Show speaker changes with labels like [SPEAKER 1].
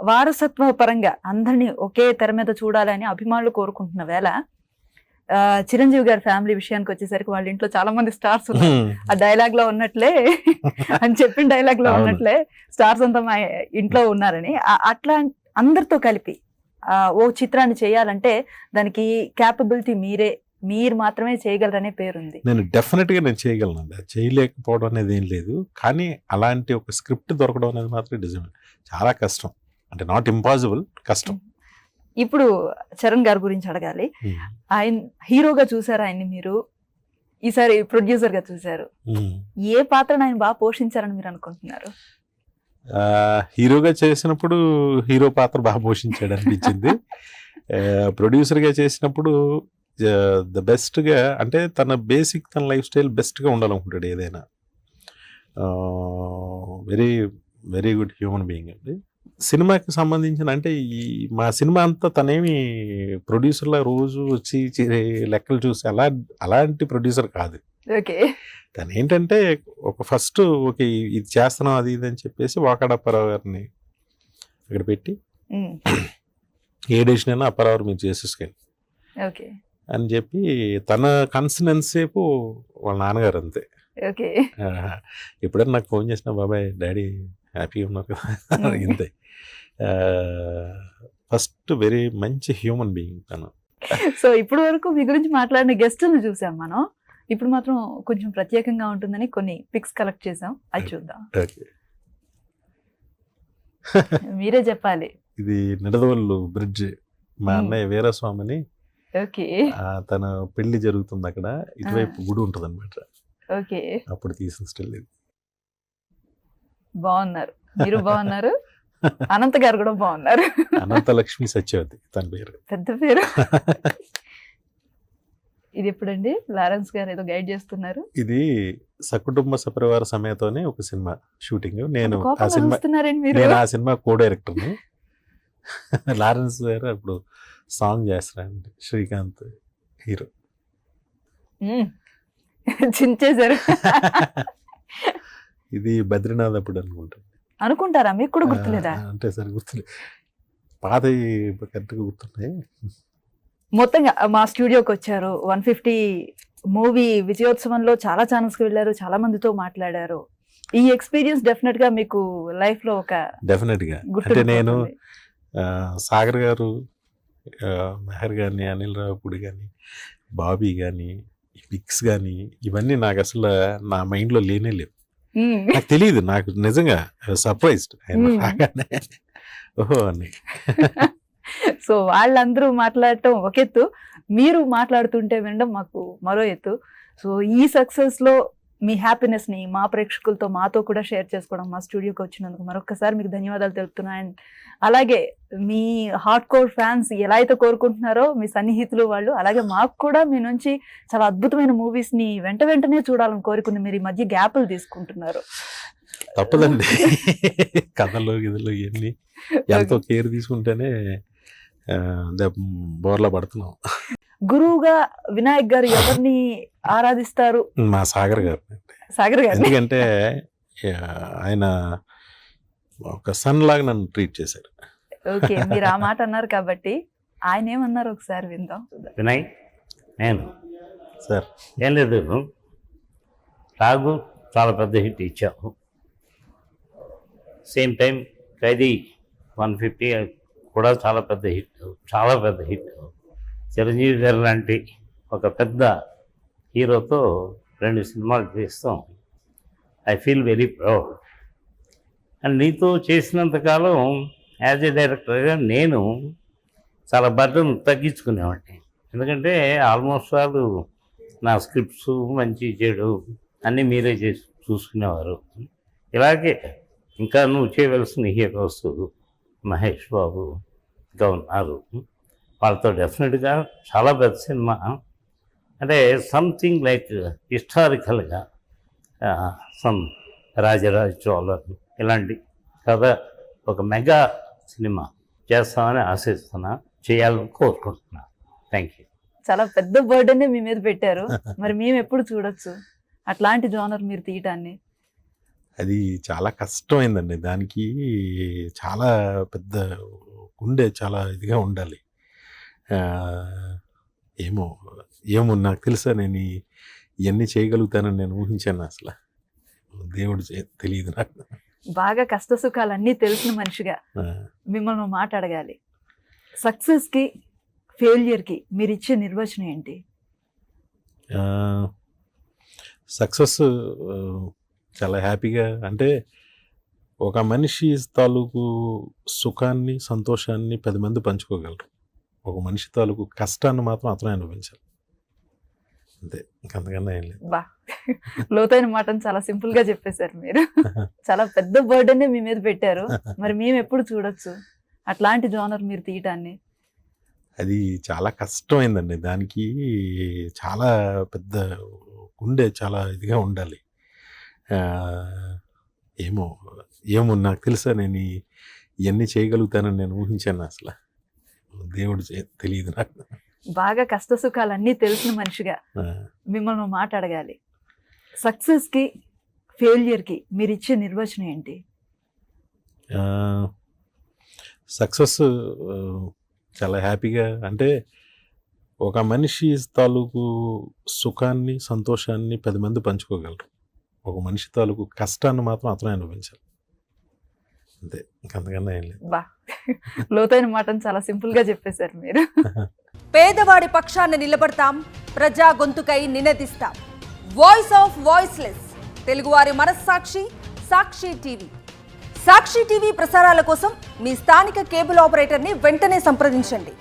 [SPEAKER 1] వారసత్వ పరంగా అందరినీ ఒకే తెర మీద చూడాలని అభిమానులు కోరుకుంటున్న వేళ చిరంజీవి గారి ఫ్యామిలీ విషయానికి వచ్చేసరికి వాళ్ళ ఇంట్లో చాలా మంది స్టార్స్ ఉన్నారు. ఆ డైలాగ్ లో ఉన్నట్లే అని చెప్పిన డైలాగ్ లో ఉన్నట్లే స్టార్స్ అంతా మా ఇంట్లో ఉన్నారని, అట్లా అందరితో కలిపి ఓ చిత్రాన్ని చేయాలంటే దానికి క్యాపబిలిటీ మీరు మాత్రమే చేయగలరనే పేరుంది.
[SPEAKER 2] నేను డెఫినెట్ గా నేను చేయగలను, చేయలేకపోవడం అనేది ఏం లేదు. కానీ అలాంటి ఒక స్క్రిప్ట్ దొరకడం అనేది మాత్రం నిజమే చాలా కష్టం, అంటే నాట్ ఇంపాసిబుల్, కష్టం.
[SPEAKER 1] ఇప్పుడు చరణ్ గారి గురించి అడగాలి. ఆయన హీరోగా చూసారు ఆయన్ని మీరు, ఈసారి ప్రొడ్యూసర్ గా చూసారు. ఏ పాత్రను ఆయన బాగా పోషించారని మీరు అనుకుంటున్నారు?
[SPEAKER 2] హీరోగా చేసినప్పుడు హీరో పాత్ర బాగా పోషించాడు అనిపించింది. ప్రొడ్యూసర్గా చేసినప్పుడు ద బెస్ట్గా, అంటే తన బేసిక్ తన లైఫ్ స్టైల్ బెస్ట్గా ఉండాలనుకుంటాడు ఏదైనా. Very very good human being అండి. సినిమాకి సంబంధించిన, అంటే ఈ మా సినిమా అంతా తనేమి ప్రొడ్యూసర్లా రోజు వచ్చి లెక్కలు చూసి అలాంటి ప్రొడ్యూసర్ కాదు.
[SPEAKER 1] ఓకే,
[SPEAKER 2] తను ఏంటంటే ఒక ఫస్ట్ ఓకే ఇది చేస్తున్నాం అది ఇది అని చెప్పేసి వాకాడ అప్పారావు గారిని అక్కడ పెట్టి ఏ డెసిషన్ అయినా అప్పారావు మీరు చేసేసుకెళ్ళి అని చెప్పి తన కన్సర్న్ సేపు వాళ్ళ నాన్నగారు అంతే. ఎప్పుడైనా నాకు ఫోన్ చేసిన బాబాయ్ డాడీ హ్యాపీగా ఉన్నారు కదా ఇంతే. ఫస్ట్ వెరీ మంచి హ్యూమన్ బీయింగ్ తను.
[SPEAKER 1] సో ఇప్పుడు వరకు మీ గురించి మాట్లాడిన గెస్టులను చూసాం మనం, ఇప్పుడు మాత్రం కొంచెం ప్రత్యేకంగా ఉంటుందని కొన్ని పిక్స్ కలెక్ట్ చేసాం, అది చూద్దాం. మీరే చెప్పాలి.
[SPEAKER 2] ఇది నిడదవోలు బ్రిడ్జ్, మా అన్నయ్య వీరస్వామిని, తన పెళ్లి జరుగుతుంది అక్కడ, ఇటువైపు గుడి ఉంటుంది అనమాట. అప్పుడు తీసిన స్టిల్ ఇది.
[SPEAKER 1] బాగున్నారు, మీరు బాగున్నారు, అనంత గారు కూడా బాగున్నారు.
[SPEAKER 2] అనంత లక్ష్మి సత్యవతి తన పేరు,
[SPEAKER 1] పెద్ద పేరు. ఇది ఎప్పుడండి లారెన్స్ గారు ఏదో గైడ్ చేస్తున్నారు?
[SPEAKER 2] ఇది సకుటుంబ సపరివార సమేతనే ఒక సినిమా షూటింగ్. నేను ఆ సినిమా కో డైరెక్టర్ని. లారెన్స్ గారు అప్పుడు సాంగ్ చేస్తారండి, శ్రీకాంత్ హీరో.
[SPEAKER 1] చించేశారు.
[SPEAKER 2] ఇది బద్రీనాథ్ అప్పుడు
[SPEAKER 1] అనుకుంటారా? మీకు కూడా గుర్తులేదా?
[SPEAKER 2] అంటే సరే గుర్తులేదు, పాత కరెక్ట్గా గుర్తున్నాయి.
[SPEAKER 1] మొత్తంగా మా స్టూడియోకి వచ్చారు, 150 మూవీ విజయోత్సవంలో చాలా ఛానల్స్కి వెళ్ళారు, చాలా మందితో మాట్లాడారు. ఈ ఎక్స్పీరియన్స్ డెఫినెట్ గా మీకు లైఫ్ లో ఒక
[SPEAKER 2] డెఫినెట్ గా, అంటే నేను సాగర్ గారు, మెహర్ గాని, అనిల్ రావుపూడి కానీ, బాబీ కానీ, పిక్స్ కానీ, ఇవన్నీ నాకు అసలు నా మైండ్లో లేనే లేవు. నాకు తెలియదు, నాకు నిజంగా సర్ప్రైజ్డ్ ఓహో అని.
[SPEAKER 1] సో వాళ్ళందరూ మాట్లాడటం ఒక ఎత్తు, మీరు మాట్లాడుతుంటే వినడం మాకు మరో ఎత్తు. సో ఈ సక్సెస్ లో మీ హ్యాపీనెస్ ని మా ప్రేక్షకులతో మాతో కూడా షేర్ చేసుకోవడం, మా స్టూడియోకి వచ్చినందుకు మరొకసారి మీకు ధన్యవాదాలు తెలుపుతున్నాను. అండ్ అలాగే మీ హార్డ్ కోర్ ఫ్యాన్స్ ఎలా అయితే కోరుకుంటున్నారో మీ సన్నిహితులు వాళ్ళు, అలాగే మాకు కూడా మీ నుంచి చాలా అద్భుతమైన మూవీస్ ని వెంటనే చూడాలని కోరుకుంది. మీరు ఈ మధ్య గ్యాప్లు తీసుకుంటున్నారు,
[SPEAKER 2] తప్పదండి. కథలు గిదలు ఇవన్నీ ఎంతో కేర్ తీసుకుంటేనే బోర్లా పడుతున్నాం.
[SPEAKER 1] గురువుగా వినాయక్ గారు ఎవరిని ఆరాధిస్తారు?
[SPEAKER 2] మా సాగర్ గారు. ఎందుకంటే ఆయన ఒక సన్ లాగా నన్ను ట్రీట్ చేశారు.
[SPEAKER 1] ఓకే, మీరు ఆ మాట అన్నారు కాబట్టి ఆయన ఏమన్నారు ఒకసారి విందాం.
[SPEAKER 3] వినయ్, నేను
[SPEAKER 2] సార్
[SPEAKER 3] ఏం లేదు, రాగు చాలా పెద్ద హిట్ ఇచ్చాము. సేమ్ టైం ఖైదీ 150 కూడా చాలా పెద్ద హిట్. చిరంజీవి గారు లాంటి ఒక పెద్ద హీరోతో 2 సినిమాలు చేస్తాం. I feel very proud. And నీతో చేసినంతకాలం యాజ్ ఏ డైరెక్టర్గా నేను చాలా బర్డన్ తగ్గించుకునేవాడిని. ఎందుకంటే ఆల్మోస్ట్ వాళ్ళు నా స్క్రిప్ట్స్ మంచి చెడు అన్నీ మీరే చేసి చూసుకునేవారు. ఇలాగే ఇంకా నువ్వు చేయవలసిన హీరోస్ మహేష్ బాబు ఇంకా ఉన్నారు, వాళ్ళతో డెఫినెట్గా చాలా పెద్ద సినిమా, అంటే సంథింగ్ లైక్ హిస్టారికల్గా సమ్ రాజరాజ చోళ ఇలాంటి కథ ఒక మెగా సినిమా చేస్తామని ఆశిస్తున్నా, చేయాలని కోరుకుంటున్నా. Thank you.
[SPEAKER 1] చాలా పెద్ద బర్డెన్ మీ మీద పెట్టారు, మరి మేము ఎప్పుడు చూడొచ్చు అట్లాంటి జోనర్ మీరు తీయటాన్ని?
[SPEAKER 2] అది చాలా కష్టమైందండి. దానికి చాలా పెద్ద గుండె చాలా ఇదిగా ఉండాలి. ఏమో ఏమో నాకు తెలుసా నేను ఇవన్నీ చేయగలుగుతానని నేను ఊహించాను అసలు. దేవుడు తెలియదు నాకు.
[SPEAKER 1] బాగా కష్ట సుఖాలన్నీ తెలిసిన మనిషిగా
[SPEAKER 2] ఆ,
[SPEAKER 1] మిమ్మల్ని మాట అడగాలి. సక్సెస్కి ఫెయిల్యూర్కి మీరు ఇచ్చే నిర్వచనం ఏంటి?
[SPEAKER 2] సక్సెస్ చాలా హ్యాపీగా అంటే ఒక మనిషి తాలూకు సుఖాన్ని సంతోషాన్ని 10 మంది పంచుకోగలరు. ఒక మనిషి తాలూకు కష్టాన్ని మాత్రం అతనే అనుభవించాలి. అంతే, ఇంకంతకన్నా ఏం లేదు.
[SPEAKER 1] బా లోతైన మాటను చాలా సింపుల్ గా చెప్పేశారు మీరు. చాలా పెద్ద బర్డెన్ మీ మీద పెట్టారు. మరి మేము ఎప్పుడు చూడొచ్చు అట్లాంటి జోనర్ మీరు తీయటాన్ని?
[SPEAKER 2] అది చాలా కష్టమైందండి. దానికి చాలా పెద్ద గుండె చాలా ఇదిగా ఉండాలి. ఏమో ఏమో నాకు తెలుసా నేను ఇవన్నీ చేయగలుగుతానని నేను ఊహించాను అసలు. దేవుడు తెలియదు నాకు.
[SPEAKER 1] బాగా కష్ట సుఖాలన్నీ తెలిసిన మనిషిగా
[SPEAKER 2] ఆ,
[SPEAKER 1] మిమ్మల్ని మాట అడగాలి. సక్సెస్కి ఫెయిల్యూర్కి మీరు ఇచ్చే నిర్వచనం ఏంటి?
[SPEAKER 2] సక్సెస్ చాలా హ్యాపీగా అంటే ఒక మనిషి తాలూకు సుఖాన్ని సంతోషాన్ని 10 మంది పంచుకోగలరు. ఒక మనిషి తాలూకు కష్టాన్ని మాత్రం అతనే అనుభవించాలి. అంతే, ఇంకంతకన్నా ఏం లేదు.
[SPEAKER 1] బా లోతైన మాటను చాలా సింపుల్ గా చెప్పేశారు మీరు.
[SPEAKER 4] పేదవాడి పక్షాన నిలబడతాం, ప్రజా గొంతుకై నినదిస్తాం. వాయిస్ ఆఫ్ వాయిస్లెస్, తెలుగువారి మనస్సాక్షి, సాక్షి టీవీ. సాక్షి టీవీ ప్రసారాల కోసం మీ స్థానిక కేబుల్ ఆపరేటర్ని వెంటనే సంప్రదించండి.